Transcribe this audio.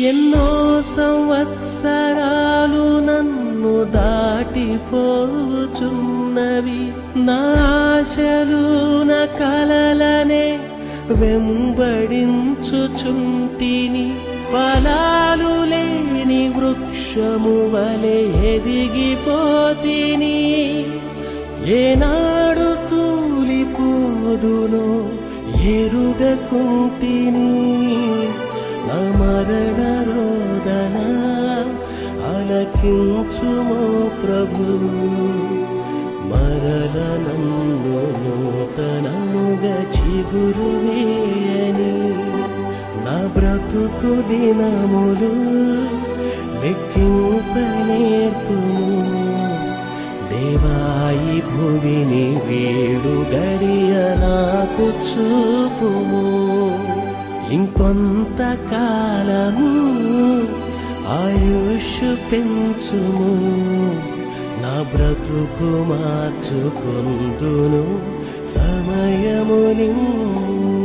ఎన్నో సంవత్సరాలు నన్ను దాటిపోచున్నవి, నా ఆశలు నా కలలనే వెంబడించుచుంటిని. ఫలాలు లేని వృక్షము వలె ఎదిగిపోతిని, ఏనాడు కూలిపోదునో ఎరుగకుంటిని. నా మరణ రోదన ఆలకించుమో ప్రభు, మరల నన్ను నూతనముగా చిగురువేయని. నా బ్రతుకు దినములు లెక్కింపనేర్పుము, దేవాయి భువిని వీడు గడియ నాకు చూపుము. ఇంకొంతకాలము ఆయుష్ పెంచుము, నా బ్రతుకు మార్చుకొందును సమయము నిమ్ము.